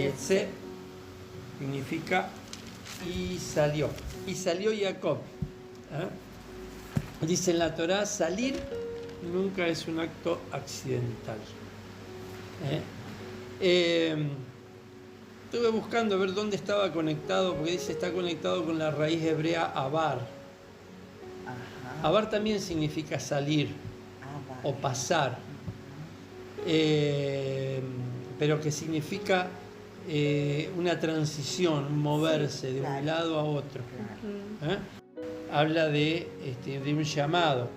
Vayetse significa y salió. Y salió Jacob. Dice en la Torá, salir nunca es un acto accidental. Estuve buscando a ver dónde estaba conectado, porque dice está conectado con la raíz hebrea abar. Ajá. Abar también significa salir Abar. o pasar, pero que significa una transición, un moverse de un lado a otro. Claro. Habla de un llamado.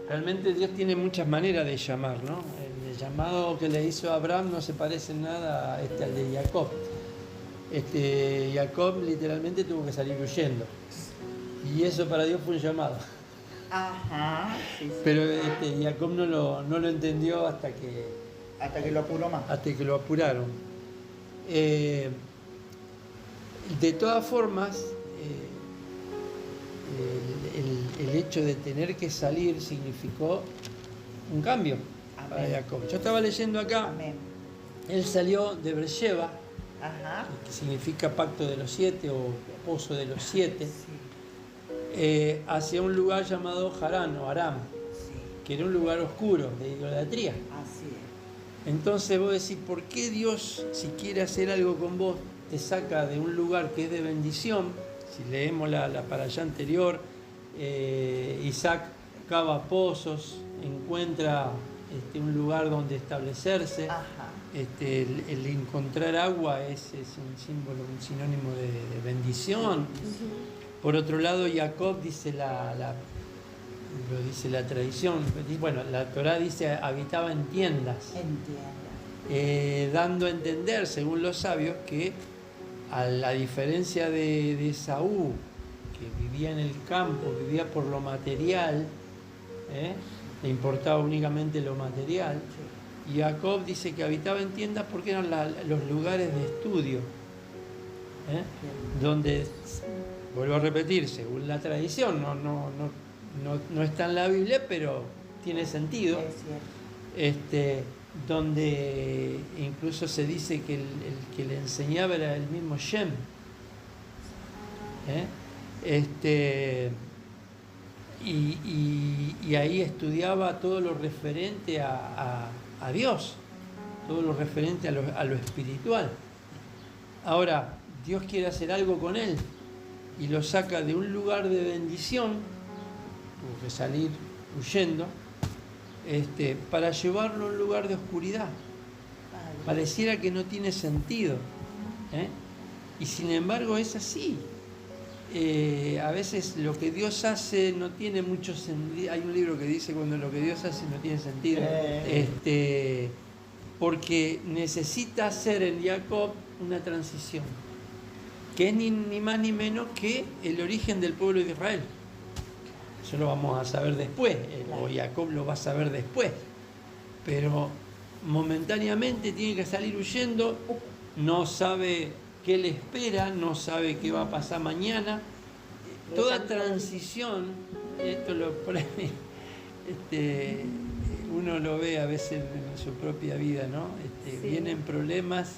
Realmente Dios tiene muchas maneras de llamar, ¿no? El llamado que le hizo a Abraham no se parece en nada al de Jacob. Jacob literalmente tuvo que salir huyendo. Y eso para Dios fue un llamado. Ajá. Sí, Pero Jacob no lo entendió hasta que lo apuró más. hasta que lo apuraron. De todas formas, el hecho de tener que salir significó un cambio. Amén. Para Jacob. Yo estaba leyendo acá, Amén. él salió de Beersheba, Ajá. que significa pacto de los 7 o pozo de los 7, Sí. hacia un lugar llamado Harán o Aram, Sí. que era un lugar oscuro de idolatría. Así es. Entonces vos decís, ¿por qué Dios, si quiere hacer algo con vos, te saca de un lugar que es de bendición? Si leemos la para allá anterior, Isaac cava pozos, encuentra un lugar donde establecerse. Ajá. El encontrar agua es un símbolo, un sinónimo de bendición. Por otro lado, Jacob dice lo dice la tradición, bueno, la Torá dice habitaba en tiendas. Entiendo. Dando a entender, según los sabios, que a la diferencia de Esaú, que vivía en el campo, vivía por lo material, le importaba únicamente lo material, y Jacob dice que habitaba en tiendas porque eran los lugares de estudio, donde, vuelvo a repetir, según la tradición, no está en la Biblia, pero tiene sentido. Es cierto. Donde incluso se dice que el que le enseñaba era el mismo Shem. Y ahí estudiaba todo lo referente a Dios, todo lo referente a lo espiritual. Ahora, Dios quiere hacer algo con él y lo saca de un lugar de bendición, tuvo que salir huyendo, para llevarlo a un lugar de oscuridad. Pareciera que no tiene sentido, y sin embargo es así. A veces lo que Dios hace no tiene mucho sentido. Hay un libro que dice cuando lo que Dios hace no tiene sentido, porque necesita hacer en Jacob una transición, que es ni más ni menos que el origen del pueblo de Israel. Eso lo vamos a saber después, o Jacob lo va a saber después, pero momentáneamente tiene que salir huyendo, no sabe qué le espera, no sabe qué va a pasar mañana. Toda transición, uno lo ve a veces en su propia vida, ¿no? Vienen problemas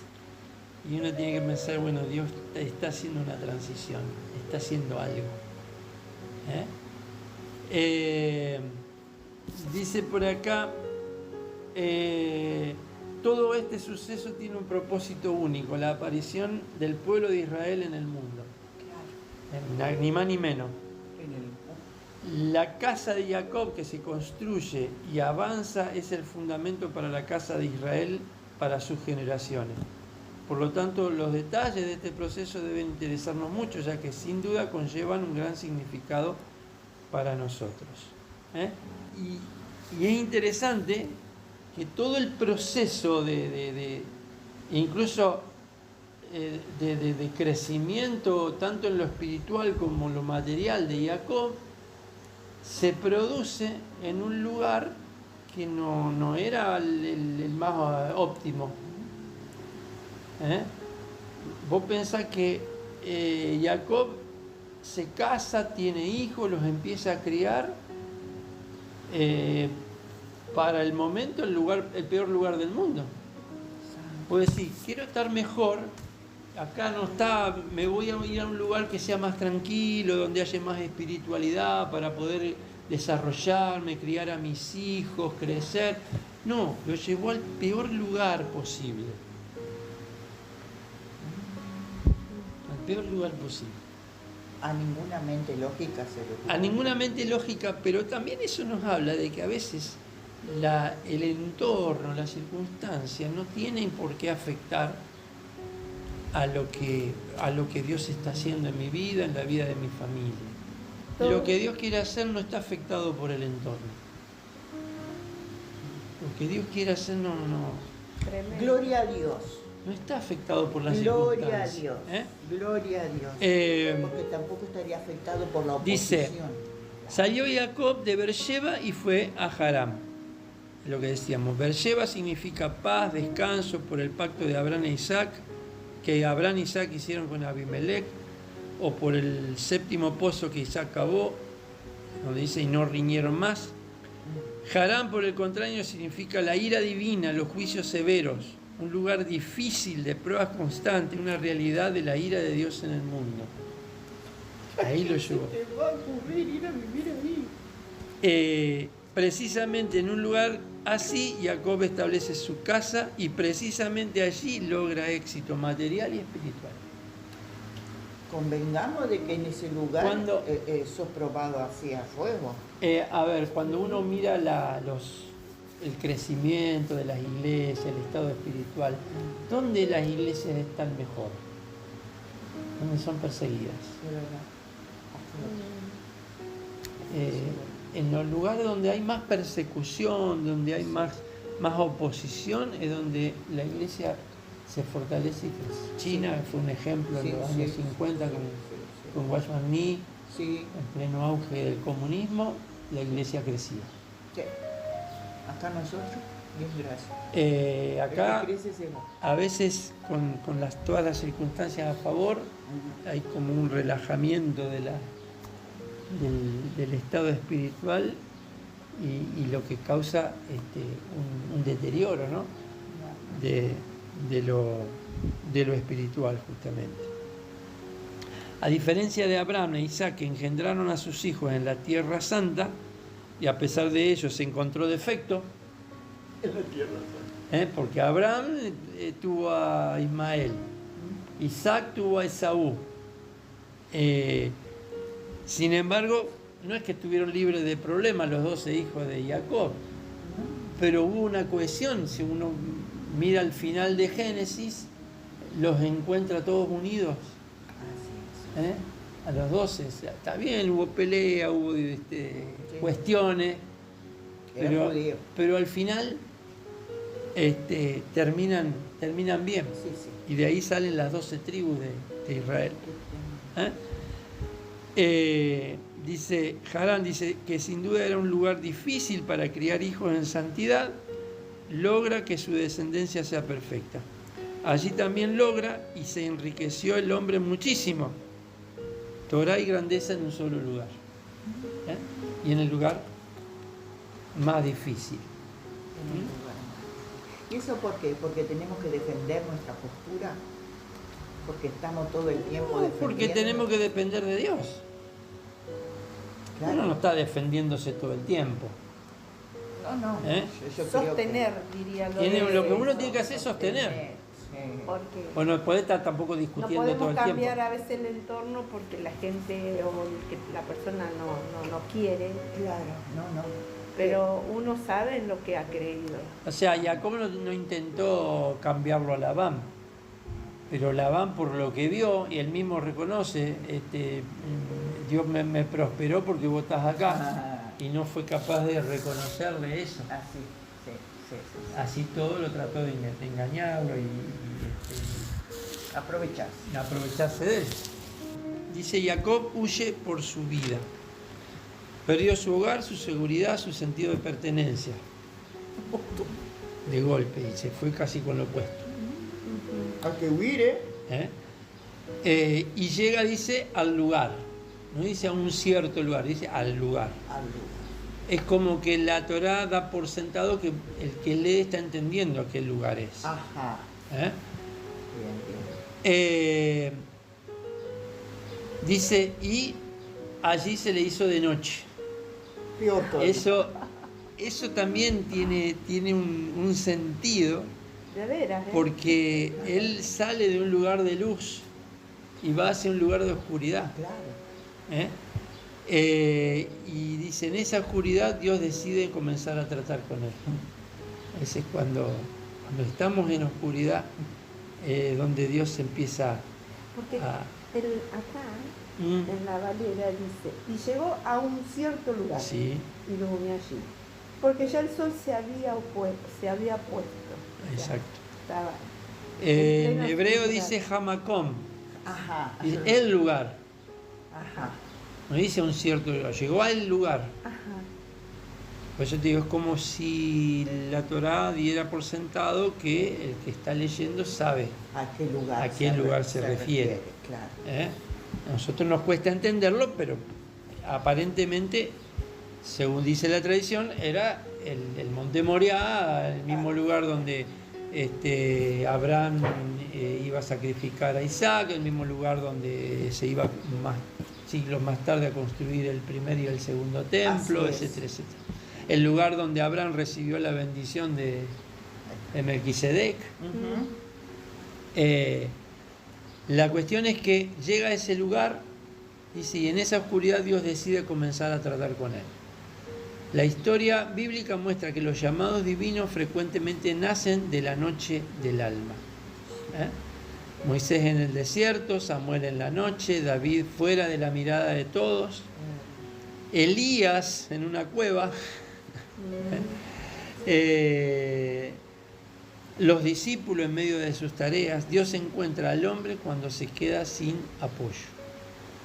y uno tiene que pensar, bueno, Dios está haciendo una transición, está haciendo algo. Dice por acá, todo este suceso tiene un propósito único, la aparición del pueblo de Israel en el mundo. Ni más ni menos. La casa de Jacob que se construye y avanza es el fundamento para la casa de Israel para sus generaciones. Por lo tanto, los detalles de este proceso deben interesarnos mucho, ya que sin duda conllevan un gran significado para nosotros. Y es interesante que todo el proceso incluso de crecimiento, tanto en lo espiritual como en lo material de Jacob, se produce en un lugar que no era el más óptimo. Vos pensás que Jacob se casa, tiene hijos, los empieza a criar, para el momento el peor lugar del mundo. Vos decís, quiero estar mejor, acá no está, me voy a ir a un lugar que sea más tranquilo, donde haya más espiritualidad para poder desarrollarme, criar a mis hijos, crecer. No, lo llevó al peor lugar posible. Al peor lugar posible. A ninguna mente lógica se le ocurre. A ninguna mente lógica, pero también eso nos habla de que a veces el entorno, las circunstancias no tienen por qué afectar a lo que Dios está haciendo en mi vida, en la vida de mi familia. Lo que Dios quiere hacer no está afectado por el entorno. Lo que Dios quiere hacer no Gloria a Dios. está afectado por las Gloria a circunstancias. Dios. Gloria a Dios. Porque tampoco estaría afectado por la oposición. Dice, salió Jacob de Beersheba y fue a Haram. Lo que decíamos, Beersheba significa paz, descanso por el pacto de Abraham e Isaac, que Abraham e Isaac hicieron con Abimelech, o por el séptimo pozo que Isaac cavó, donde dice, y no riñeron más. Haram, por el contrario, significa la ira divina, los juicios severos, un lugar difícil de pruebas constantes, una realidad de la ira de Dios en el mundo. Ahí lo llevó. Te va a ocurrir ir a vivir ahí. Precisamente en un lugar así, Jacob establece su casa y precisamente allí logra éxito material y espiritual. Convengamos de que en ese lugar Cuando- sos probado así a fuego. A ver, cuando uno mira el crecimiento de las iglesias, el estado espiritual, ¿dónde las iglesias están mejor? ¿Dónde son perseguidas? De verdad. En los lugares donde hay más persecución, donde hay más oposición, es donde la iglesia se fortalece y crece. China fue un ejemplo en los años 50 con Watchman Nee, Sí. en pleno auge del comunismo, la iglesia crecía. Sí. Acá nosotros, bien gracias. Acá, El que crece se va. a veces, con todas las circunstancias a favor, hay como un relajamiento del estado espiritual y lo que causa un deterioro, ¿no? de lo espiritual, justamente. A diferencia de Abraham e Isaac, que engendraron a sus hijos en la Tierra Santa, y a pesar de ello se encontró defecto, En la Tierra Santa. porque Abraham tuvo a Ismael, Isaac tuvo a Esaú. Sin embargo, no es que estuvieron libres de problemas los 12 hijos de Jacob, pero hubo una cohesión. Si uno mira al final de Génesis, los encuentra todos unidos. A los 12, o sea, está bien, hubo pelea, hubo cuestiones, pero al final terminan bien. Sí, sí. Y de ahí salen las 12 tribus de Israel. Dice Harán, dice que sin duda era un lugar difícil para criar hijos en santidad, logra que su descendencia sea perfecta. Allí también logra y se enriqueció el hombre muchísimo. Torá y grandeza en un solo lugar. Y en el lugar más difícil. ¿Y eso por qué? Porque tenemos que defender nuestra postura. Porque estamos todo el tiempo defendiendo. Porque tenemos que depender de Dios. Claro. Uno no está defendiéndose todo el tiempo. No. Yo creo Sostener, diría lo Lo que uno tiene que hacer es sostener. Sí. Porque Bueno, puede estar tampoco no discutiendo todo podemos el tiempo. cambiar a veces el entorno porque la gente o la persona no quiere, Claro, no. pero uno sabe en lo que ha creído. O sea, Jacob no intentó cambiarlo a Labán, pero Labán, por lo que vio, y él mismo reconoce, Dios me prosperó porque vos estás acá, y no fue capaz de reconocerle eso. Así, sí. Así todo lo trató de engañarlo y Aprovechás. aprovecharse de él. Dice, Jacob huye por su vida. Perdió su hogar, su seguridad, su sentido de pertenencia. De golpe, y se fue casi con lo opuesto. Hay que huir, Y llega, dice, al lugar. No dice a un cierto lugar, dice al lugar. Es como que la Torá da por sentado que el que lee está entendiendo a qué lugar es. Ajá. ¿Eh? Bien, bien. Dice, y allí se le hizo de noche. Peor todavía. Eso también tiene un sentido, De veras, ¿eh? porque él sale de un lugar de luz y va hacia un lugar de oscuridad. Claro. Y dice, en esa oscuridad Dios decide comenzar a tratar con él. A veces cuando estamos en oscuridad, donde Dios empieza Porque a... acá, en la Valera, dice, y llegó a un cierto lugar, Sí, y lo unió allí. Porque ya el sol se había puesto. O sea, exacto. estaba En plena hebreo oscuridad. dice Hamakom, Ajá. dice el lugar. Ajá. No dice un cierto lugar, llegó al lugar. Ajá. Por eso te digo, es como si la Torá diera por sentado que el que está leyendo sabe ¿A qué lugar, a qué lugar se refiere. Claro. A nosotros nos cuesta entenderlo, pero aparentemente, según dice la tradición, era el monte Moriah, el mismo lugar donde Abraham iba a sacrificar a Isaac, el mismo lugar donde se iba siglos más tarde a construir el primer y el segundo templo, etcétera, etcétera. El lugar donde Abraham recibió la bendición de Melquisedec. La cuestión es que llega a ese lugar, dice, y en esa oscuridad Dios decide comenzar a tratar con él. La historia bíblica muestra que los llamados divinos frecuentemente nacen de la noche del alma. Moisés en el desierto, Samuel en la noche, David fuera de la mirada de todos, Elías en una cueva, los discípulos en medio de sus tareas. Dios encuentra al hombre cuando se queda sin apoyo.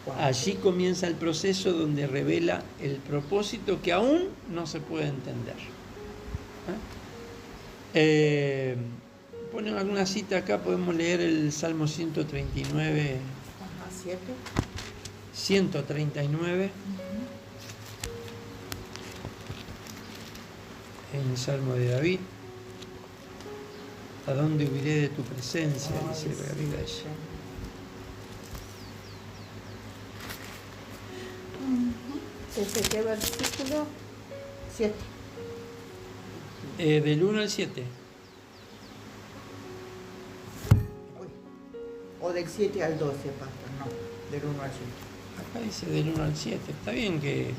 Wow. Allí comienza el proceso donde revela el propósito que aún no se puede entender. Ponen alguna cita acá, podemos leer el Salmo 139. Ajá, ¿7? 139. En el Salmo de David. ¿A dónde huiré de tu presencia? Dice arriba ella. ¿Ese qué versículo? 7. Del 1 al 7. O del 7 al 12, pastor. No, del 1 al 7. Acá dice del 1 al 7. Está bien que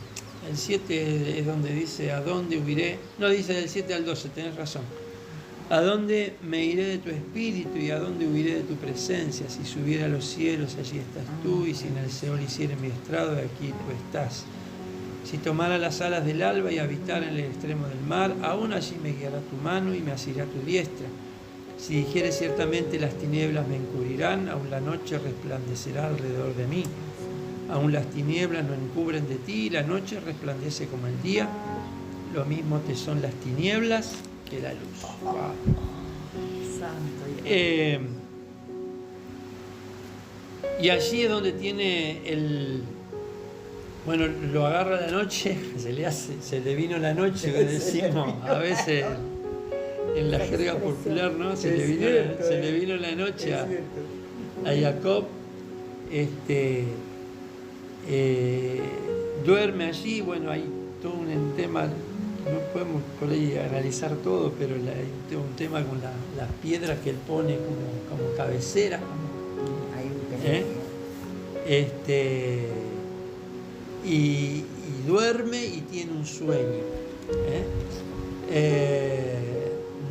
el 7 es donde dice ¿a dónde huiré? No, dice del 7 al 12, tenés razón. ¿A dónde me iré de tu espíritu y a dónde huiré de tu presencia? Si subiera a los cielos, allí estás tú, y si en el Seol hiciere mi estrado, aquí tú estás. Si tomara las alas del alba y habitara en el extremo del mar, aún allí me guiará tu mano y me asirá tu diestra. Si dijere ciertamente las tinieblas me encubrirán, aún la noche resplandecerá alrededor de mí. Aún las tinieblas no encubren de ti, y la noche resplandece como el día. Lo mismo te son las tinieblas que la luz. Wow. Santo. Y allí es donde tiene el... Bueno, lo agarra la noche, se le vino la noche, que decimos a veces en la jerga popular, ¿no? Se le vino la noche a Jacob, duerme allí. Bueno, hay todo un tema, no podemos por ahí analizar todo, pero hay un tema con las piedras que él pone como cabecera, Hay un y duerme y tiene un sueño.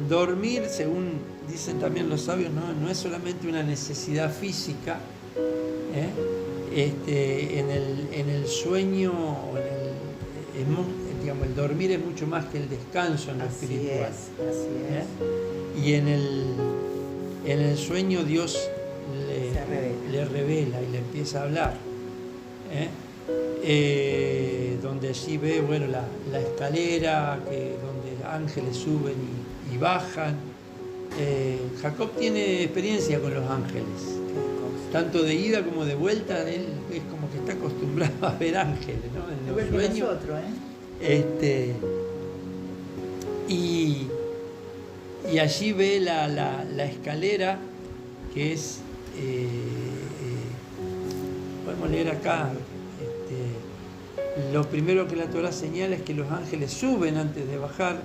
Dormir, según dicen también los sabios, no es solamente una necesidad física. En el sueño, digamos, el dormir es mucho más que el descanso en lo espiritual. Así es. Y en el sueño Dios le revela y le empieza a hablar. Donde allí ve, bueno, la escalera, donde ángeles suben y bajan. Jacob tiene experiencia con los ángeles, tanto de ida como de vuelta. Él es como que está acostumbrado a ver ángeles, ¿no? En los sueños. Y y allí ve la escalera que es, podemos leer acá, lo primero que la Torá señala es que los ángeles suben antes de bajar,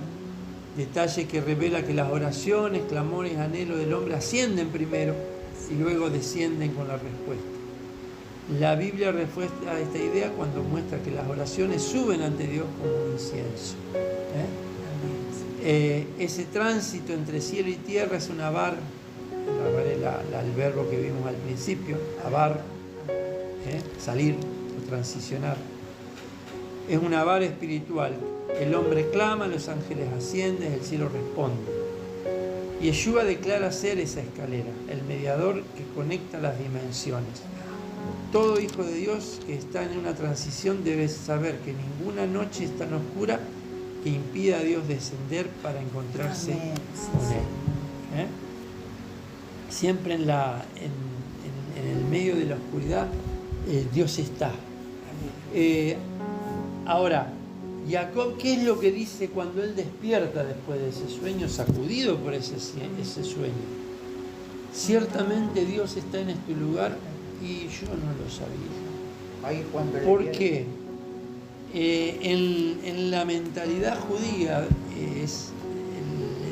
detalle que revela que las oraciones, clamores, anhelos del hombre ascienden primero y luego descienden con la respuesta. La Biblia refuerza esta idea cuando muestra que las oraciones suben ante Dios como incienso. Ese tránsito entre cielo y tierra es un avar, el verbo que vimos al principio, avar, salir o transicionar. Es un avar espiritual. El hombre clama, los ángeles ascienden, el cielo responde. Y Yeshua declara ser esa escalera, el mediador que conecta las dimensiones. Todo hijo de Dios que está en una transición debe saber que ninguna noche es tan oscura que impida a Dios descender para encontrarse con Él. Siempre en el medio de la oscuridad Dios está. Ahora, Jacob, ¿qué es lo que dice cuando él despierta después de ese sueño, sacudido por ese sueño? Ciertamente Dios está en este lugar y yo no lo sabía. ¿Por qué? En la mentalidad judía,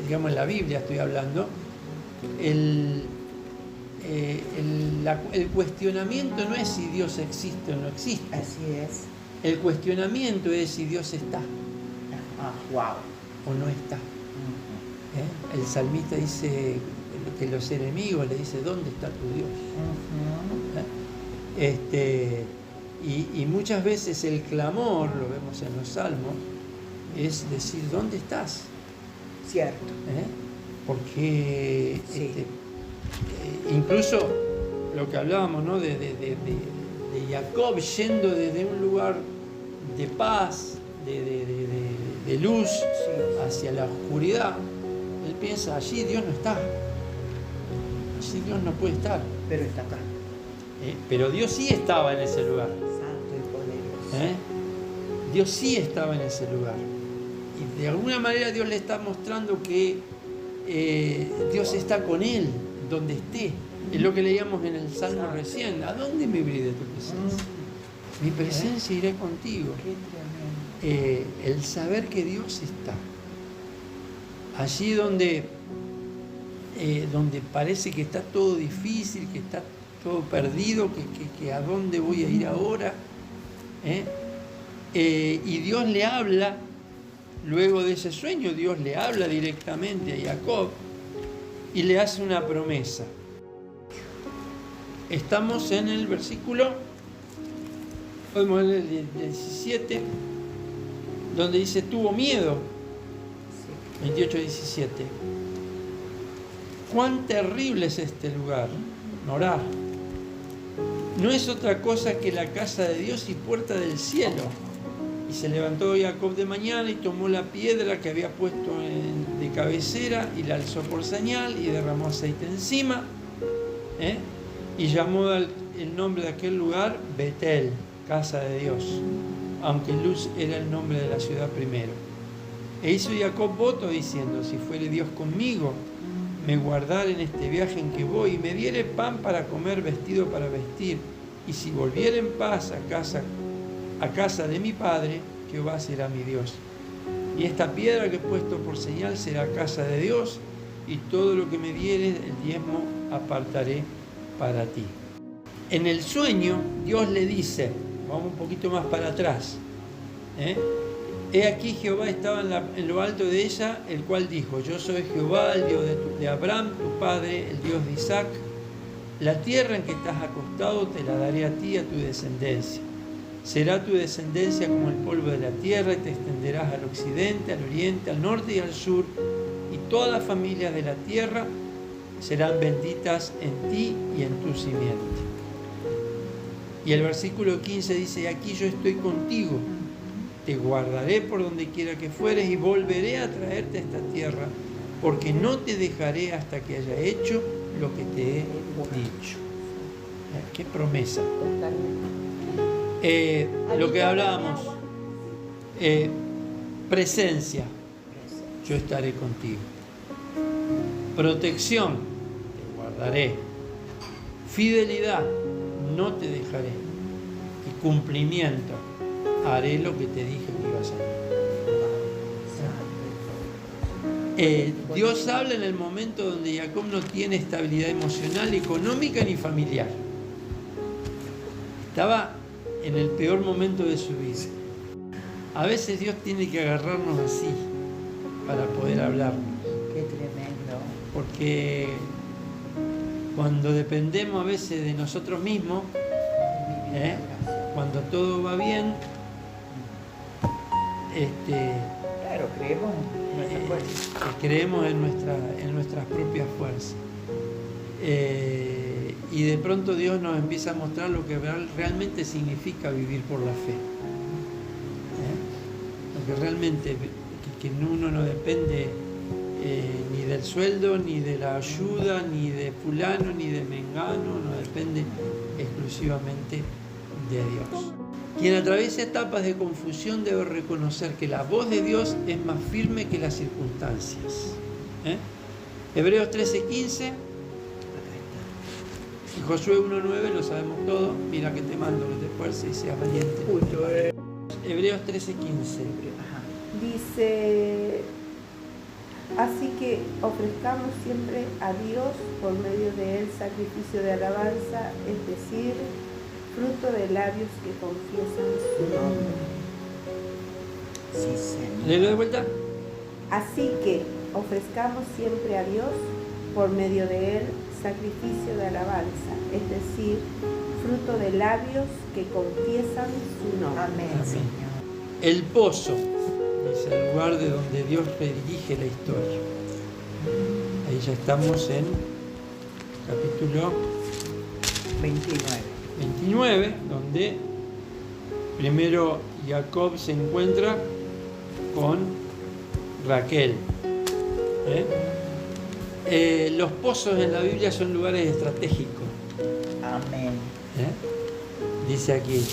digamos en la Biblia estoy hablando, el cuestionamiento no es si Dios existe o no existe. Así es. El cuestionamiento es si Dios está wow. o no está. El salmista dice que los enemigos le dicen, ¿dónde está tu Dios? Y muchas veces el clamor, lo vemos en los salmos, es decir, ¿dónde estás? Cierto. Porque sí. Incluso lo que hablábamos, ¿no? de Jacob yendo desde un lugar de paz, de luz, hacia la oscuridad, él piensa, allí Dios no está, allí Dios no puede estar. Pero está acá. Pero Dios sí estaba en ese lugar. Santo y poderoso. Dios sí estaba en ese lugar. Y de alguna manera Dios le está mostrando que Dios está con él, donde esté. Es lo que leíamos en el Salmo recién. ¿A dónde me iré de tu presencia? Mi presencia iré contigo. El saber que Dios está. Allí donde parece que está todo difícil, que está todo perdido, que a dónde voy a ir ahora. Y Dios le habla, luego de ese sueño, Dios le habla directamente a Jacob y le hace una promesa. Estamos en el versículo, podemos leer el 17, donde dice, tuvo miedo. 28-17. Cuán terrible es este lugar, Norá. No es otra cosa que la casa de Dios y puerta del cielo. Y se levantó Jacob de mañana y tomó la piedra que había puesto de cabecera y la alzó por señal y derramó aceite encima. Y llamó el nombre de aquel lugar Betel, casa de Dios, aunque Luz era el nombre de la ciudad primero. E hizo Jacob voto diciendo, si fuere Dios conmigo, me guardare en este viaje en que voy, y me diere pan para comer, vestido para vestir, y si volviere en paz a casa de mi padre, Jehová será mi Dios. Y esta piedra que he puesto por señal será casa de Dios, y todo lo que me diere, el diezmo apartaré para ti. En el sueño, Dios le dice, vamos un poquito más para atrás, he aquí Jehová estaba en lo alto de ella, el cual dijo, yo soy Jehová, el Dios de Abraham, tu padre, el Dios de Isaac. La tierra en que estás acostado te la daré a ti y a tu descendencia. Será tu descendencia como el polvo de la tierra y te extenderás al occidente, al oriente, al norte y al sur. Y todas las familias de la tierra serán benditas en ti y en tu simiente. Y el versículo 15 dice, aquí yo estoy contigo. Te guardaré por donde quiera que fueres y volveré a traerte a esta tierra, porque no te dejaré hasta que haya hecho lo que te he dicho. ¡Qué promesa! Lo que hablábamos, presencia, yo estaré contigo. Protección, te guardaré. Fidelidad, no te dejaré. Y cumplimiento, haré lo que te dije que iba a hacer. Dios habla en el momento donde Jacob no tiene estabilidad emocional, económica ni familiar. Estaba en el peor momento de su vida. A veces Dios tiene que agarrarnos así para poder hablarnos. Qué tremendo. Porque cuando dependemos a veces de nosotros mismos, cuando todo va bien, Claro, creemos en nuestra fuerza. creemos en nuestras propias fuerzas. Y de pronto Dios nos empieza a mostrar lo que realmente significa vivir por la fe. Lo que realmente, que uno no depende ni del sueldo, ni de la ayuda, ni de fulano, ni de mengano, no depende exclusivamente de Dios. Quien atraviesa etapas de confusión debe reconocer que la voz de Dios es más firme que las circunstancias. Hebreos 13:15 y Josué 1:9 lo sabemos todo. Mira que te mando que te esfuerces y seas valiente. Hebreos 13:15. Dice, así que ofrezcamos siempre a Dios por medio de él sacrificio de alabanza, es decir, fruto de labios que confiesan su nombre. Sí, Señor. Léelo de vuelta. Así que ofrezcamos siempre a Dios por medio de él sacrificio de alabanza, es decir, fruto de labios que confiesan su nombre. Amén, Amén. Señor. El pozo es el lugar de donde Dios redirige la historia. Ahí ya estamos en capítulo 29, donde primero Jacob se encuentra con Raquel. Los pozos en la Biblia son lugares estratégicos. Amén. Dice aquí,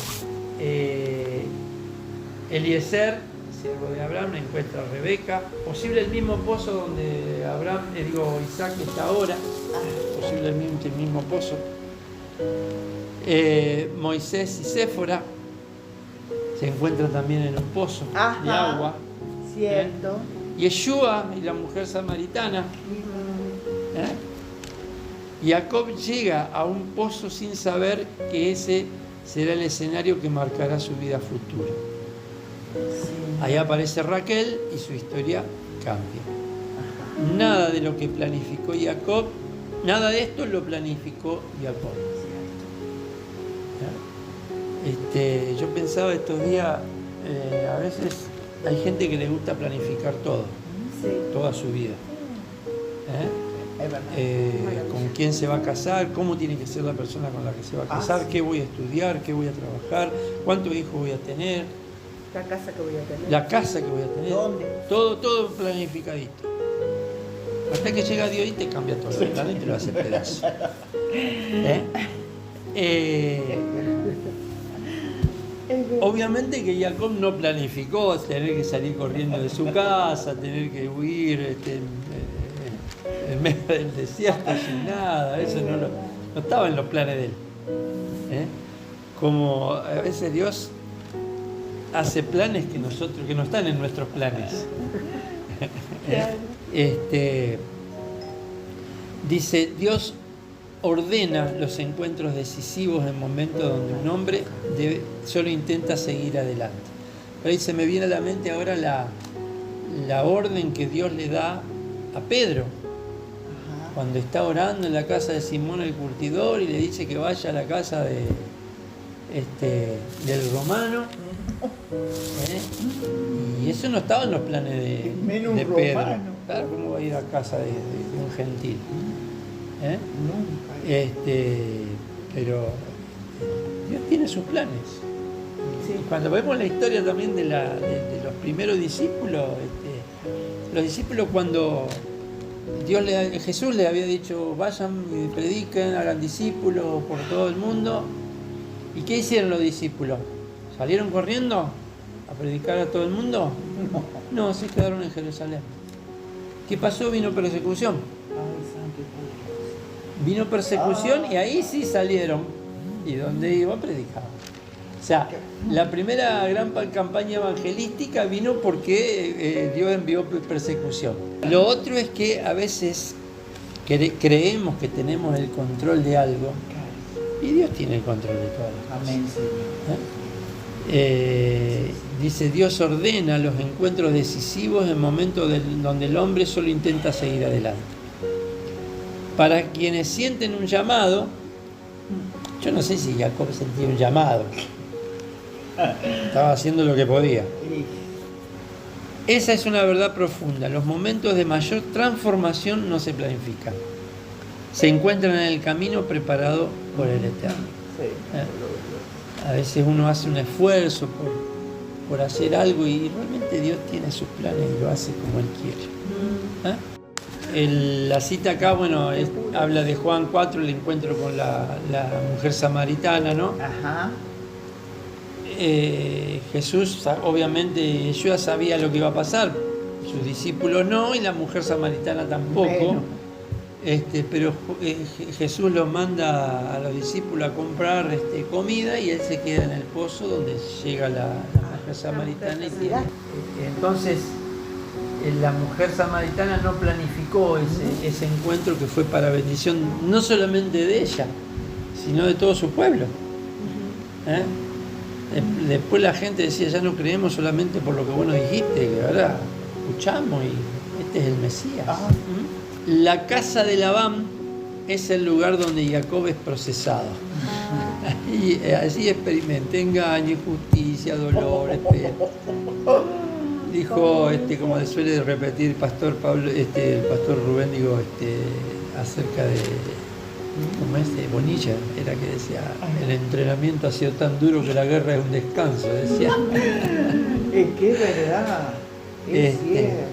Eliezer, siervo de Abraham, encuentra a Rebeca, posible el mismo pozo donde Isaac está ahora, posiblemente el mismo pozo. Moisés y Séfora se encuentran también en un pozo de agua. Cierto. Yeshua y la mujer samaritana. Jacob llega a un pozo sin saber que ese será el escenario que marcará su vida futura. Ahí aparece Raquel y su historia cambia. Nada de lo que planificó Jacob, nada de esto lo planificó Jacob. Yo pensaba estos días, a veces hay gente que le gusta planificar todo, toda su vida. Con quién se va a casar, cómo tiene que ser la persona con la que se va a casar, qué voy a estudiar, qué voy a trabajar, cuántos hijos voy a tener, La casa que voy a tener. la casa que voy a tener, ¿Dónde? todo planificadito. Hasta que llega Dios y te cambia todo el plan y te lo hace pedazos. Obviamente que Jacob no planificó tener que salir corriendo de su casa, tener que huir en medio del desierto sin nada, eso no estaba en los planes de él. Como a veces Dios hace planes que no están en nuestros planes. Dice, Dios ordena los encuentros decisivos en momentos donde un hombre solo intenta seguir adelante. Pero ahí se me viene a la mente ahora la orden que Dios le da a Pedro, cuando está orando en la casa de Simón el curtidor y le dice que vaya a la casa del romano. Y eso no estaba en los planes de Pedro. Claro, ¿cómo va a ir a casa de un gentil? Nunca. Pero Dios tiene sus planes. Y cuando vemos la historia también de los primeros discípulos, los discípulos cuando Jesús les había dicho vayan y prediquen, hagan discípulos por todo el mundo. ¿Y qué hicieron los discípulos? ¿Salieron corriendo a predicar a todo el mundo? No, se quedaron en Jerusalén. ¿Qué pasó? Vino persecución. Vino persecución y ahí sí salieron. Y donde iba predicaban. O sea, la primera gran campaña evangelística vino porque Dios envió persecución. Lo otro es que a veces creemos que tenemos el control de algo y Dios tiene el control de todo. Amén, Señor. Dice, Dios ordena los encuentros decisivos en momentos donde el hombre solo intenta seguir adelante. Para quienes sienten un llamado, yo no sé si Jacob sentía un llamado, estaba haciendo lo que podía. Esa es una verdad profunda. Los momentos de mayor transformación no se planifican, se encuentran en el camino preparado por el Eterno. A veces uno hace un esfuerzo por hacer algo y realmente Dios tiene sus planes y lo hace como Él quiere. La cita acá, bueno, habla de Juan 4, el encuentro con la mujer samaritana, ¿no? Ajá. Jesús, obviamente, Yeshua sabía lo que iba a pasar, sus discípulos no, y la mujer samaritana tampoco. Bueno. Pero Jesús los manda a los discípulos a comprar comida y él se queda en el pozo donde llega la mujer samaritana. Entonces, la mujer samaritana no planificó ese encuentro que fue para bendición no solamente de ella, sino de todo su pueblo. Después la gente decía, ya no creemos solamente por lo que vos nos dijiste, que ahora escuchamos y este es el Mesías. La casa de Labán es el lugar donde Jacob es procesado. Allí experimenta engaño, injusticia, dolor, espera. Dijo, como suele repetir el pastor Pablo, el pastor Rubén, acerca de, ¿cómo es? De Bonilla, era que decía, el entrenamiento ha sido tan duro que la guerra es un descanso, decía. Es que es verdad, es cierto.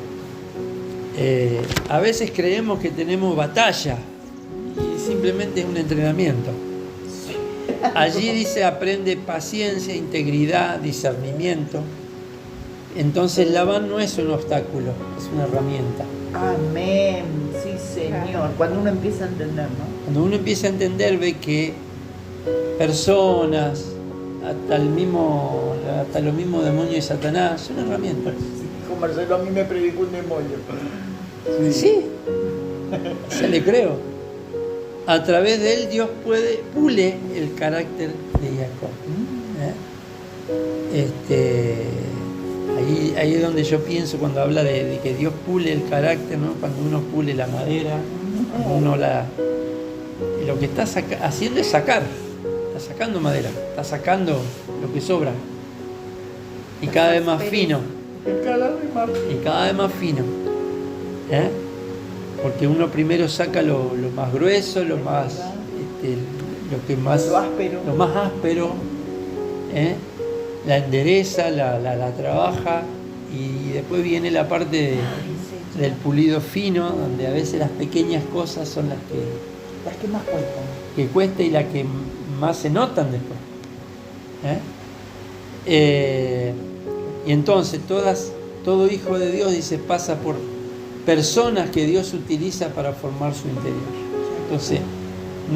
A veces creemos que tenemos batalla y simplemente es un entrenamiento. Allí dice, aprende paciencia, integridad, discernimiento. Entonces Labán no es un obstáculo, es una herramienta. Amén, sí Señor. Cuando uno empieza a entender, ¿no? Cuando uno empieza a entender, ve que personas, hasta los mismos demonios de Satanás, son herramientas. Dijo Marcelo, a mí me predicó un demonio. Sí, se le creo. A través de él Dios pule el carácter de Jacob. Ahí es donde yo pienso cuando habla de que Dios pule el carácter, ¿no? Cuando uno pule la madera, cuando uno lo que está haciendo es sacar, está sacando madera, está sacando lo que sobra y cada vez más fino, y cada vez más fino, porque uno primero saca lo más grueso, lo más áspero, la endereza, la trabaja, y después viene la parte del pulido fino, donde a veces las pequeñas cosas son las que más cuestan. Que cuesta y las que más se notan después. Y entonces todo hijo de Dios, dice, pasa por personas que Dios utiliza para formar su interior. Entonces,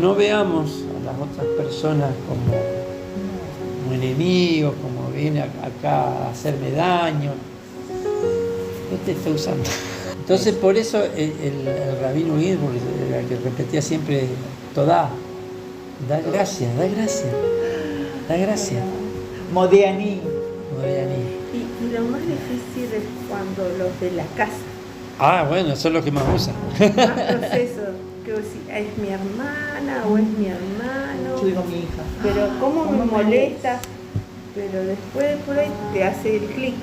no veamos a las otras personas como enemigos, como viene acá a hacerme daño. Dios te está usando. Entonces, por eso el rabino Ginsburg, que repetía siempre, da gracias. Modianí. Y lo más difícil es cuando los de la casa. Bueno, eso es lo que más usa. Más proceso, que si es mi hermana o es mi hermano. Yo digo mi hija. Pero cómo me molesta, pero después por ahí te hace el clic.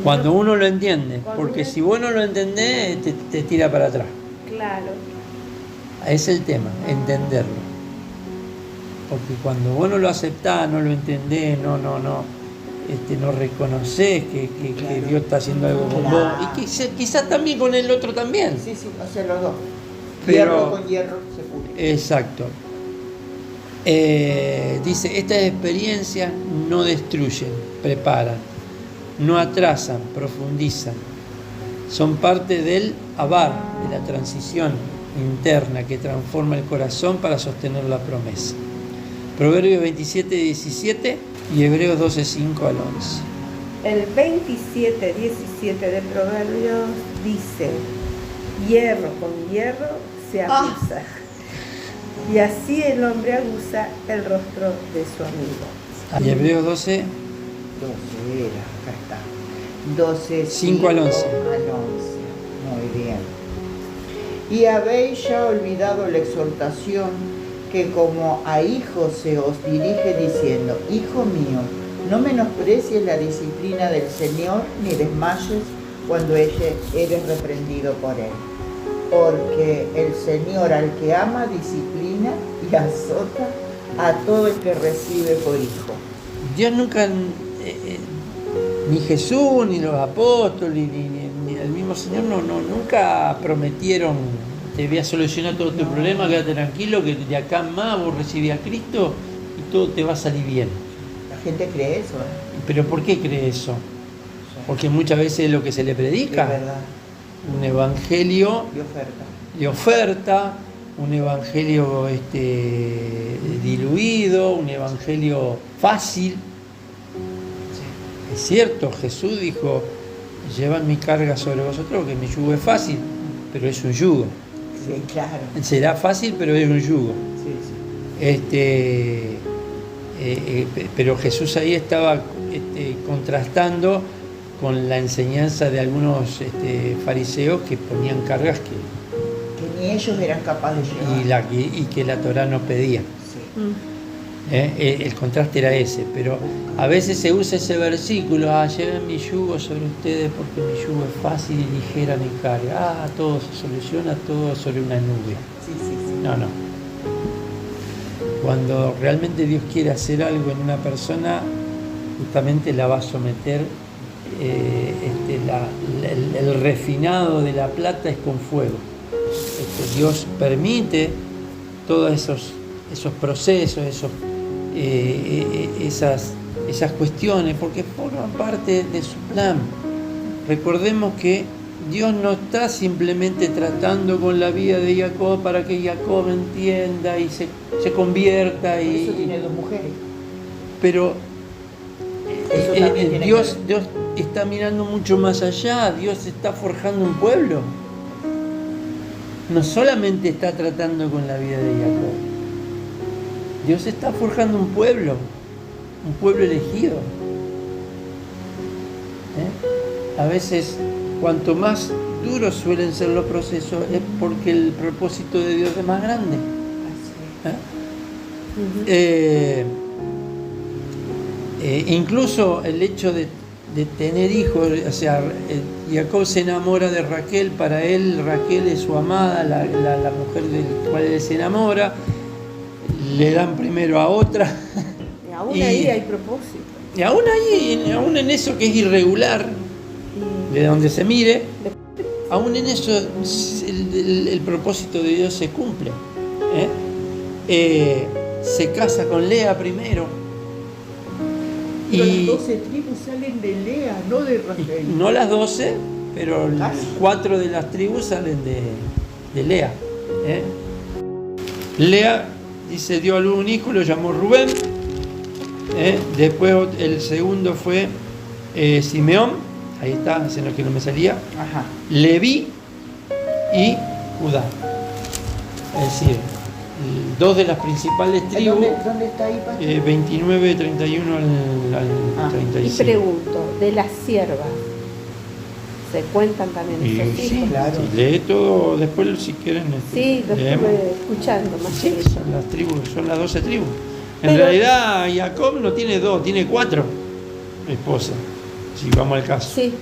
Cuando uno lo entiende, porque si vos no lo entendés, te tira para atrás. Claro. Es el tema, entenderlo. Porque cuando vos no lo aceptás, no lo entendés, no reconoces que Dios está haciendo algo con vos, y quizás también con el otro también. Sí, o sea, los dos. Pero, hierro con hierro se pule. Exacto. Dice, estas experiencias no destruyen, preparan, no atrasan, profundizan. Son parte del avar, de la transición, interna que transforma el corazón para sostener la promesa. Proverbios 27, 17 y Hebreos 12, 5 al 11. El 27, 17 de Proverbios dice: hierro con hierro se acusa. Y así el hombre aguza el rostro de su amigo. Y Hebreos 12, 12 era, acá está. 12, 5 al 11. Muy bien. Y habéis ya olvidado la exhortación que como a hijos se os dirige diciendo: Hijo mío, no menosprecies la disciplina del Señor, ni desmayes cuando eres reprendido por Él. Porque el Señor al que ama disciplina y azota a todo el que recibe por hijo. Dios nunca, ni Jesús, ni los apóstoles, ni el mismo Señor, nunca prometieron: te voy a solucionar todo tu problema, quédate tranquilo, que de acá en más vos recibís a Cristo y todo te va a salir bien. La gente cree eso, ¿Pero por qué cree eso? Porque muchas veces es lo que se le predica. Es verdad. Un evangelio De oferta. de oferta, un evangelio diluido, un evangelio fácil. Es cierto, Jesús dijo: llevan mi carga sobre vosotros, que mi yugo es fácil, pero es un yugo. Sí, claro. Será fácil, pero es un yugo. Sí, Pero Jesús ahí estaba contrastando con la enseñanza de algunos fariseos que ponían cargas que ni ellos eran capaces de llevar. y que la Torá no pedía. Sí. El contraste era ese, pero a veces se usa ese versículo: lleven mi yugo sobre ustedes porque mi yugo es fácil y ligera mi carga. Todo se soluciona, todo sobre una nube. Sí, sí, sí. No. Cuando realmente Dios quiere hacer algo en una persona, justamente la va a someter. El refinado de la plata es con fuego. Dios permite todos esos procesos, esas cuestiones, porque forman parte de su plan. Recordemos que Dios no está simplemente tratando con la vida de Jacob para que Jacob entienda y se convierta. Por eso tiene 2 mujeres. Pero Eso también tiene Dios está mirando mucho más allá. Dios está forjando un pueblo. No solamente está tratando con la vida de Jacob. Dios está forjando un pueblo elegido. A veces, cuanto más duros suelen ser los procesos, es porque el propósito de Dios es más grande. Incluso el hecho de tener hijos, o sea, Jacob se enamora de Raquel, para él Raquel es su amada, la mujer del cual él se enamora, le dan primero a otra. Y aún ahí hay propósito. Y aún en eso que es irregular, de donde se mire, aún en eso el propósito de Dios se cumple. Se casa con Lea primero. Pero las 12 tribus salen de Lea, no de Raquel. No las 12, pero 4 de las tribus salen de Lea. Lea, dice, dio a luz un hijo, lo llamó Rubén. Después el segundo fue Simeón, ahí está, ese no que no me salía. Ajá. Leví y Judá. Es decir, 2 de las principales tribus. ¿Dónde está ahí, Pacho? 29, 31 al 35. Y pregunto, de las siervas, ¿se cuentan también esos hijos? Sí, claro. Sí, lee todo después si quieren. Sí, lo leemos. estuve escuchando más Sí, que eso. son las tribus, son las 12 tribus. En Pero- realidad Jacob no tiene 2, tiene 4 esposas, si vamos al caso. Sí,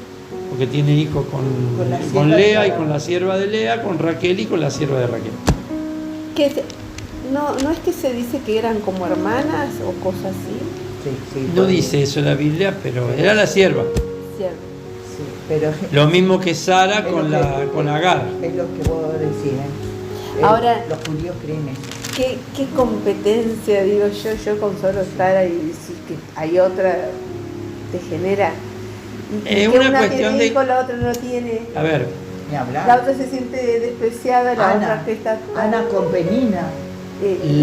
Porque tiene hijos Con la con sierva Lea de y con la sierva de Lea, con Raquel y con la sierva de Raquel. no es que se dice que eran como hermanas o cosas así. Sí, No dice eso la Biblia, pero era la sierva. Cierto. Sí, pero Lo mismo que Sara es con lo que- con Agar. es lo que vos decís, Ahora- los judíos creen eso. ¿Qué competencia, digo yo con solo estar ahí y decir que hay otra, te genera? Que Una una cuestión tiene de- hijo, la otra no tiene. A ver, Ni hablar. La otra se siente despreciada, la Ana, otra que está... Ana con Penina.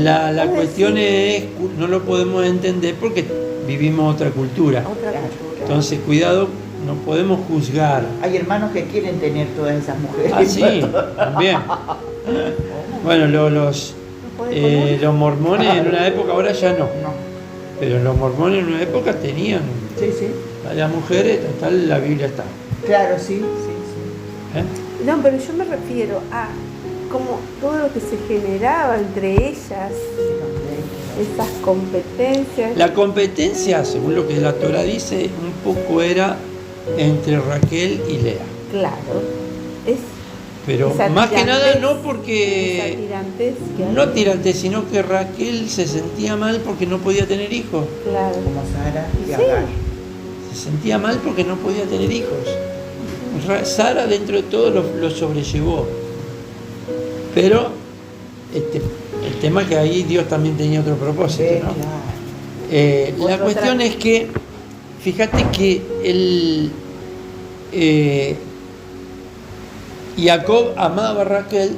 La ¿cómo cuestión decir? es, no lo podemos entender porque vivimos otra cultura. Otra Claro. cultura. Entonces, cuidado, no podemos juzgar. Hay hermanos que quieren tener todas esas mujeres. Ah, sí, también. Bueno, los No puede los mormones en una época, ahora ya no. No. Pero los mormones en una época tenían Sí, sí. a las mujeres, total, la Biblia está. Claro, sí, sí, sí. ¿Eh? No, pero yo me refiero a como todo lo que se generaba entre ellas, esas competencias. La competencia, según lo que la Torah dice, un poco era entre Raquel y Lea. Claro, es Pero esa más que nada tirantez, no esa porque... tirantez que No hay. tirante, sino que Raquel se sentía mal porque no podía tener hijos. Claro. Como Sara y Sí. Agar. Se sentía mal porque no podía tener hijos. Sara dentro de todo lo sobrellevó. Pero el tema es que ahí Dios también tenía otro propósito, Sí, ¿no? claro. La Otro cuestión es que, fíjate que Jacob amaba a Raquel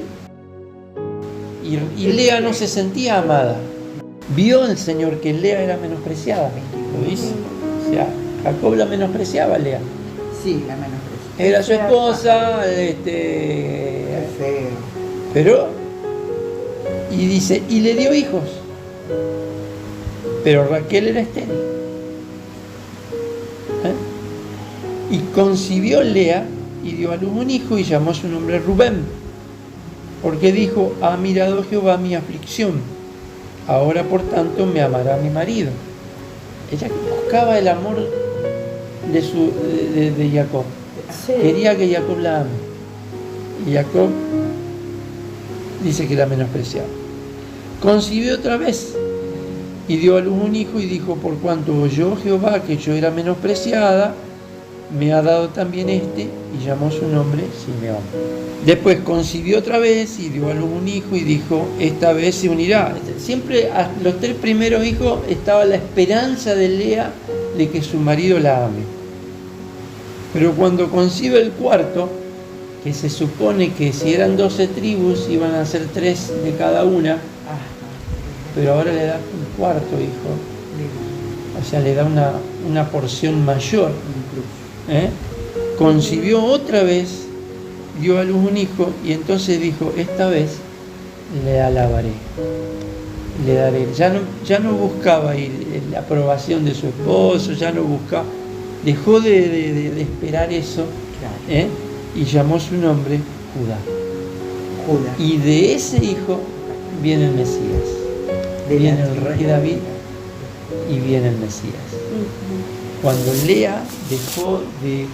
y Lea no se sentía amada. Vio el Señor que Lea era menospreciada, lo dice. O sea, Jacob la menospreciaba a Lea. Sí, la menosprecio. Era su esposa, Qué feo. pero, y dice, y le dio hijos. Pero Raquel era estéril. ¿Eh? Y concibió Lea y dio a luz un hijo y llamó su nombre Rubén, porque dijo, ha mirado Jehová mi aflicción, ahora por tanto me amará mi marido. Ella buscaba el amor de Jacob, Sí. quería que Jacob la ame, y Jacob dice que la menospreciaba. Concibió otra vez y dio a luz un hijo y dijo, por cuanto oyó Jehová que yo era menospreciada, me ha dado también este, y llamó su nombre Simeón. Después concibió otra vez y dio a luz un hijo y dijo, esta vez se unirá. Siempre a los 3 primeros hijos estaba la esperanza de Lea de que su marido la ame. Pero cuando concibe el cuarto, que se supone que si eran 12 tribus iban a ser 3 de cada una, pero ahora le da un cuarto hijo, o sea, le da una porción mayor. ¿Eh? Concibió otra vez, dio a luz un hijo y entonces dijo, esta vez le alabaré, le daré. Ya no buscaba la aprobación de su esposo, ya no buscaba, dejó de esperar eso, ¿eh? Y llamó su nombre Judá. Judá. Y de ese hijo viene el Mesías, viene el rey David y viene el Mesías. Cuando Lea dejó de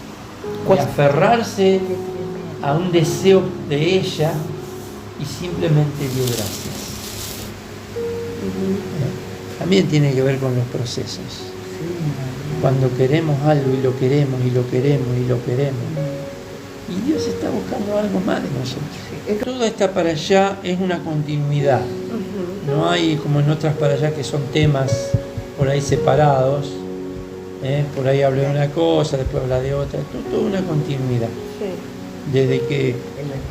aferrarse a un deseo de ella y simplemente dio gracias. También tiene que ver con los procesos. Cuando queremos algo y lo queremos y lo queremos y lo queremos, y Dios está buscando algo más de nosotros. Toda esta para allá es una continuidad. No hay como en otras para allá que son temas por ahí separados. Por ahí habla de una cosa, después habla de otra, toda una continuidad. Sí. Desde que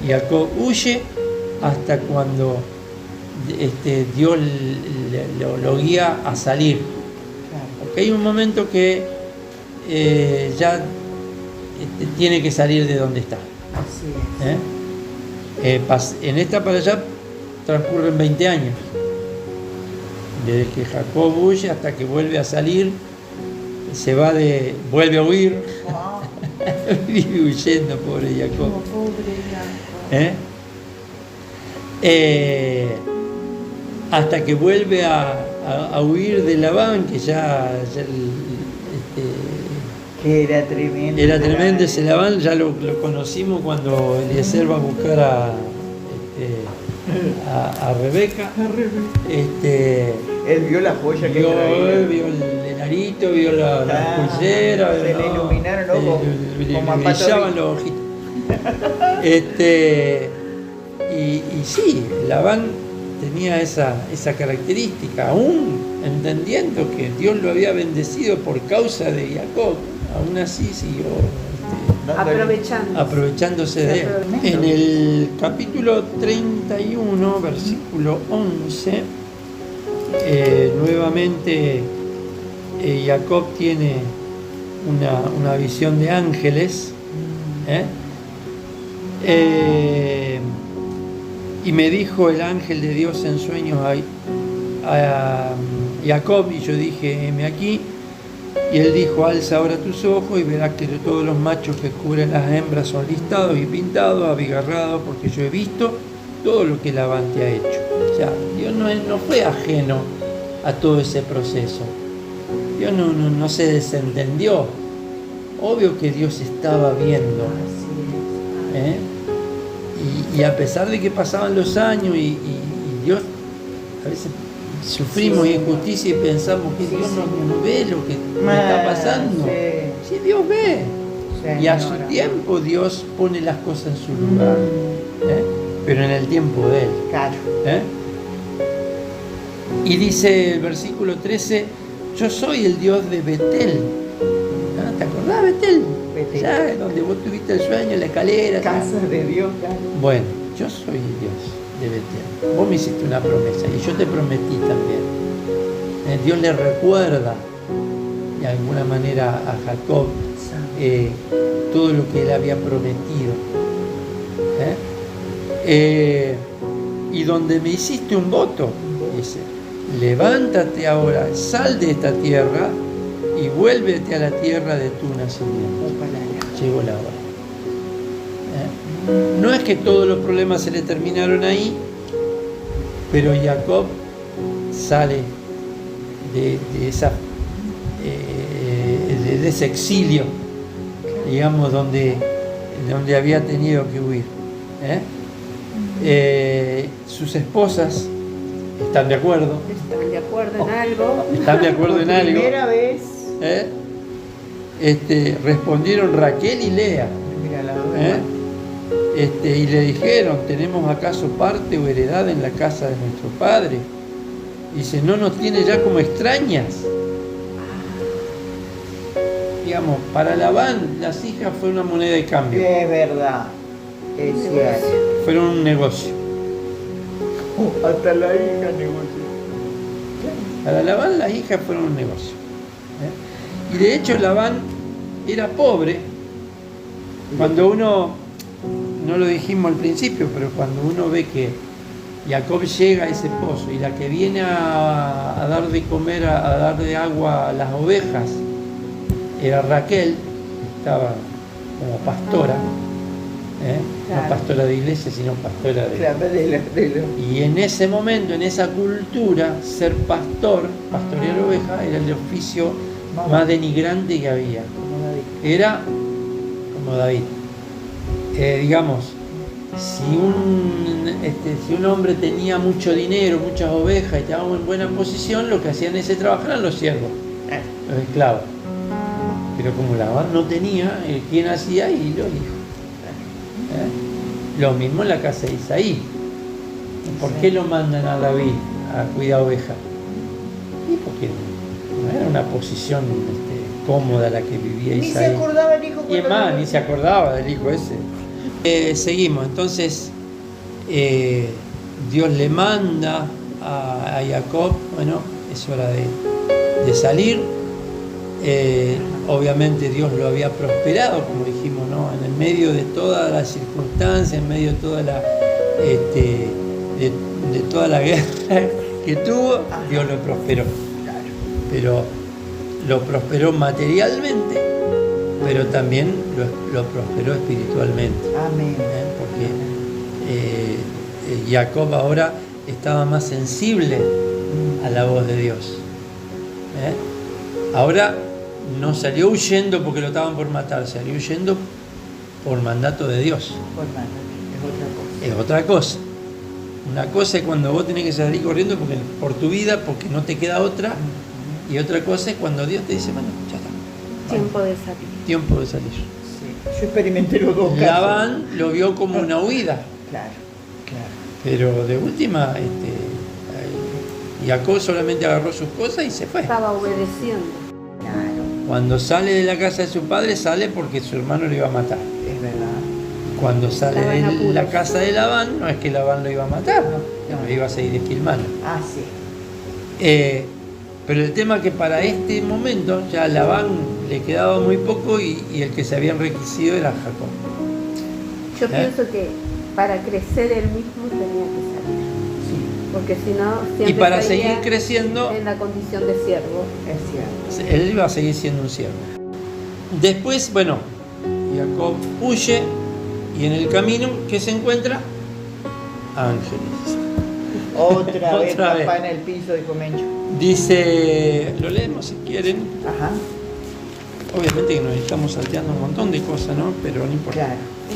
Jacob huye hasta cuando Dios lo guía a salir. Porque hay un momento que ya tiene que salir de donde está. Así es. En esta para allá transcurren 20 años. Desde que Jacob huye hasta que vuelve a salir. Vuelve a huir, vive huyendo, pobre Jacob. Como pobre Jacob. Hasta que vuelve a huir de Labán, que ya Que era tremendo. era tremendo ese Labán, ya lo conocimos cuando Eliezer va a buscar a Rebeca. Él vio la joya que Vio traía. el arito, vio la pulsera, se le iluminaron los ojos, como a Pato brillaban Rico. los ojitos. Y sí, Labán tenía esa característica, aún entendiendo que Dios lo había bendecido por causa de Jacob, aún así siguió aprovechándose de él. En el capítulo 31, versículo 11, nuevamente Jacob tiene una visión de ángeles, y me dijo el ángel de Dios en sueños a Jacob, y yo dije, heme aquí. Y él dijo, alza ahora tus ojos y verás que todos los machos que cubren las hembras son listados y pintados, abigarrados, porque yo he visto todo lo que Labán te ha hecho. O sea, Dios no fue ajeno a todo ese proceso. Dios no se desentendió. Obvio que Dios estaba viendo. Y a pesar de que pasaban los años y Dios, a veces sufrimos injusticia y pensamos que Dios no ve lo que está pasando. Sí, Dios ve. Y a su tiempo Dios pone las cosas en su lugar. Pero en el tiempo de Él. Claro. Y dice el versículo 13, yo soy el Dios de Betel. ¿Te acordás, Betel? Ya, donde vos tuviste el sueño, la escalera. Casa de Dios, claro. Bueno, yo soy el Dios de Betel. Vos me hiciste una promesa y yo te prometí también. Dios le recuerda de alguna manera a Jacob todo lo que él había prometido. Y donde me hiciste un voto, dice, levántate ahora, sal de esta tierra y vuélvete a la tierra de tu nacimiento. Llegó la hora. No es que todos los problemas se le terminaron ahí, pero Jacob sale de ese exilio, digamos, donde había tenido que huir. Sus esposas están de acuerdo. ¿Están de acuerdo en algo? Están de acuerdo en algo. Primera vez. Respondieron Raquel y Lea. Mira la verdad. Y le dijeron, ¿tenemos acaso parte o heredad en la casa de nuestro padre? Dice, ¿no nos tiene ya como extrañas? Digamos, para Labán las hijas fueron una moneda de cambio. Es verdad, es cierto. Fueron un negocio. Hasta la hija negocio. Para Labán las hijas fueron un negocio. Y de hecho Labán era pobre. Cuando uno, no lo dijimos al principio, pero cuando uno ve que Jacob llega a ese pozo y la que viene a dar de comer, a dar de agua a las ovejas, era Raquel, estaba como pastora, Claro. no pastora de iglesia, sino pastora de... Claro, Y en ese momento, en esa cultura, ser pastor, pastorear ovejas, era el oficio más denigrante que había. Era como David. Digamos, si un hombre tenía mucho dinero, muchas ovejas y estaba en buena posición, lo que hacían ese trabajo eran los siervos, los esclavos. Pero como Labán no tenía, ¿quién hacía? Y los hijos. Lo mismo en la casa de Isaí. ¿Por qué lo mandan a David a cuidar ovejas? Y porque no era una posición cómoda la que vivía Isaí. Ni se acordaba el hijo. Y es más, ni se acordaba del hijo ese. Seguimos, entonces Dios le manda a Jacob, bueno, es hora de salir. Obviamente Dios lo había prosperado, como dijimos, ¿no? En el medio de todas las circunstancias, en medio de toda de toda la guerra que tuvo, Dios lo prosperó. Pero lo prosperó materialmente, pero también lo prosperó espiritualmente. Amén. Porque Jacob ahora estaba más sensible a la voz de Dios. Ahora no salió huyendo porque lo estaban por matar, salió huyendo por mandato de Dios. Es otra cosa. Una cosa es cuando vos tenés que salir corriendo por tu vida, porque no te queda otra. Y otra cosa es cuando Dios te dice, bueno, ya está. Tiempo de salir. Tiempo de salir. Sí. Yo experimenté los dos casos. Labán lo vio como una huida. Claro. Pero de última, Jacob solamente agarró sus cosas y se fue. Estaba obedeciendo. Claro. Cuando sale de la casa de su padre, sale porque su hermano lo iba a matar. Es verdad. Cuando sale Estaban de apuros. la casa de Labán, no es que Labán lo iba a matar, lo iba a seguir esquilmando. Ah, sí. Pero el tema es que para este momento ya a Labán le quedaba muy poco y el que se había enriquecido era Jacob. Yo pienso que para crecer él mismo tenía que salir, Sí, porque si no, siempre Y para seguía seguir creciendo, en la condición de siervo. es cierto. él iba a seguir siendo un siervo. Después, bueno, Jacob huye y en el camino, ¿qué se encuentra? Ángeles. Otra vez, Otra vez. papá en el piso, dijo Mencho. Dice, lo leemos si quieren. Ajá, Obviamente que nos estamos salteando un montón de cosas, ¿no? Pero no importa. claro.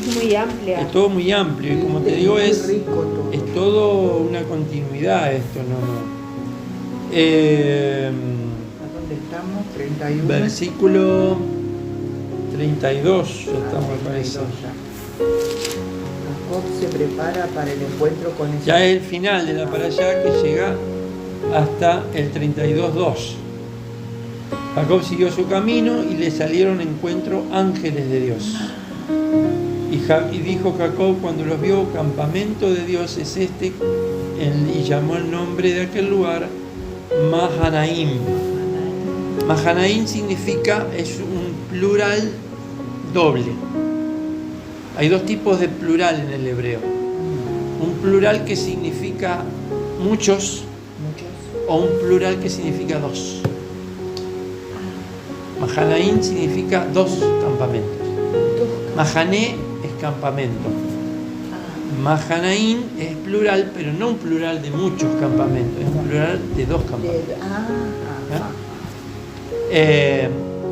Es muy amplia. Es todo muy amplio y como te digo muy es rico todo. todo una continuidad esto, ¿no? ¿A dónde estamos? 31. Versículo 32, ya estamos, me parece. 32 ya. Jacob se prepara para el encuentro con ese. Ya es el final de la para allá que llega hasta el 32.2. Jacob siguió su camino y le salieron encuentro ángeles de Dios. Y dijo Jacob cuando los vio, campamento de Dios es este, y llamó el nombre de aquel lugar Mahanaim. Mahanaim significa, es un plural doble. Hay dos tipos de plural en el hebreo. Un plural que significa muchos Muchos. o un plural que significa dos. Mahanaim significa dos campamentos. Mahané es campamento. Mahanaim es plural, pero no un plural de muchos campamentos, es un plural de dos campamentos.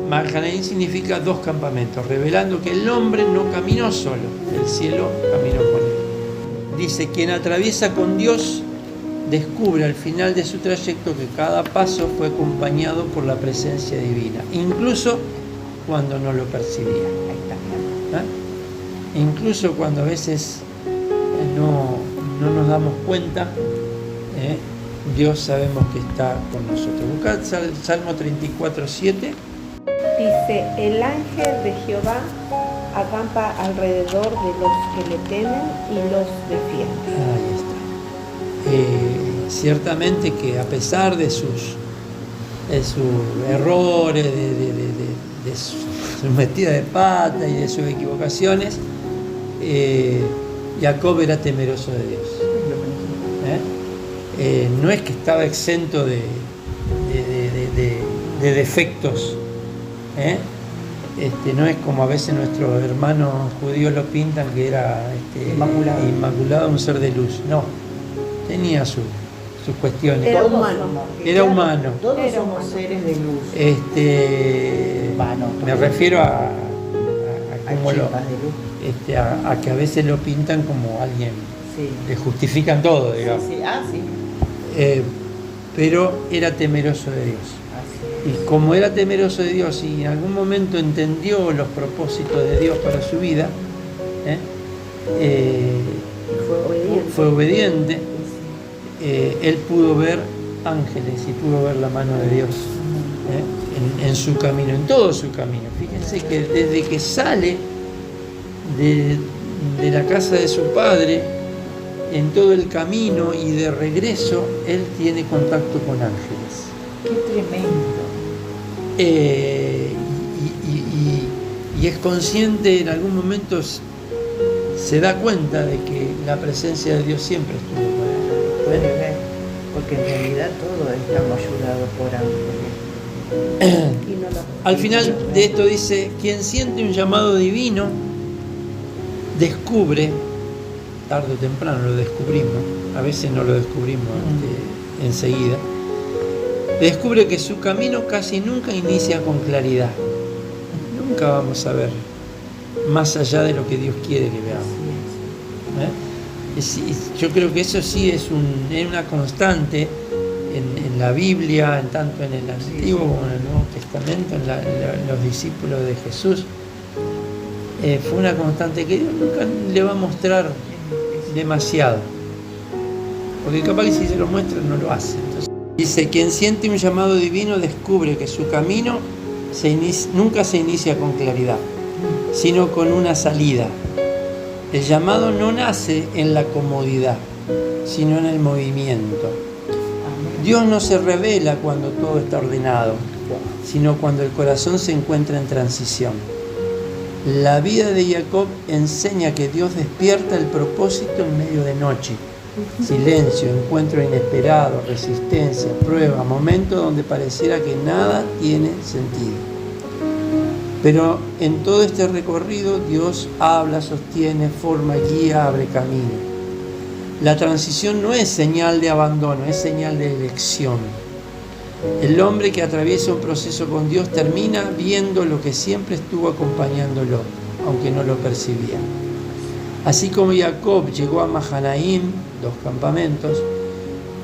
Mahanaim significa dos campamentos, revelando que el hombre no caminó solo, el cielo caminó con él. Dice, quien atraviesa con Dios descubre al final de su trayecto que cada paso fue acompañado por la presencia divina, incluso cuando no lo percibía. Incluso cuando a veces no nos damos cuenta, Dios sabemos que está con nosotros. Buscad Salmo 34:7. Dice, el ángel de Jehová acampa alrededor de los que le temen y los defiende. Ahí está. Ciertamente que a pesar de sus errores, de su metida de pata y de sus equivocaciones, Jacob era temeroso de Dios. No es que estaba exento de defectos. No es como a veces nuestros hermanos judíos lo pintan, que era inmaculado, un ser de luz. No, tenía sus cuestiones. Era Todos humano. somos, Era humano. Todos Era somos humano. seres de luz. Me refiero a cómo chispas de luz. a que a veces lo pintan como alguien, Sí. le justifican todo, digamos. Sí, sí. Ah, sí. Pero era temeroso de Dios. Así. Y como era temeroso de Dios y en algún momento entendió los propósitos de Dios para su vida, fue obediente, él pudo ver ángeles y pudo ver la mano de Dios en su camino, en todo su camino. Fíjense que desde que sale de la casa de su padre, en todo el camino y de regreso, él tiene contacto con ángeles. Qué tremendo. Y es consciente, en algún momento se da cuenta de que la presencia de Dios siempre estuvo con él. Puede ver, porque en realidad todos estamos ayudados por ángeles. Y no lo Al final de esto dice, quien siente un llamado divino, descubre, tarde o temprano lo descubrimos, a veces no lo descubrimos enseguida, descubre que su camino casi nunca inicia con claridad. Nunca vamos a ver más allá de lo que Dios quiere que veamos. Yo creo que eso sí es una constante en la Biblia, tanto en el Antiguo como en el Nuevo Testamento, en los discípulos de Jesús. Fue una constante que Dios nunca le va a mostrar demasiado, porque capaz que si se lo muestra no lo hace. Entonces, dice, quien siente un llamado divino descubre que su camino nunca se inicia con claridad, sino con una salida. El llamado no nace en la comodidad, sino en el movimiento. Dios no se revela cuando todo está ordenado, sino cuando el corazón se encuentra en transición. La vida de Jacob enseña que Dios despierta el propósito en medio de noche. Silencio, encuentro inesperado, resistencia, prueba, momento donde pareciera que nada tiene sentido. Pero en todo este recorrido Dios habla, sostiene, forma, guía, abre camino. La transición no es señal de abandono, es señal de elección. El hombre que atraviesa un proceso con Dios termina viendo lo que siempre estuvo acompañándolo, aunque no lo percibía. Así como Jacob llegó a Mahanaim, 2 campamentos,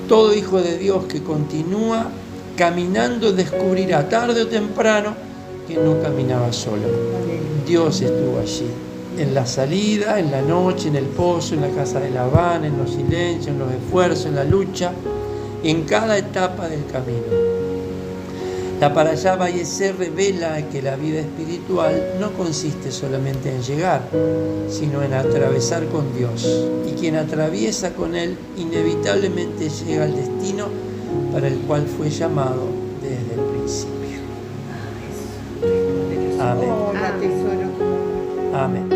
todo hijo de Dios que continúa caminando descubrirá tarde o temprano que no caminaba solo. Dios estuvo allí, en la salida, en la noche, en el pozo, en la casa de Labán, en los silencios, en los esfuerzos, en la lucha, en cada etapa del camino. La Parashá Vayesé revela que la vida espiritual no consiste solamente en llegar, sino en atravesar con Dios. Y quien atraviesa con Él inevitablemente llega al destino para el cual fue llamado desde el principio. Amén. Hola, tesoro. Amén.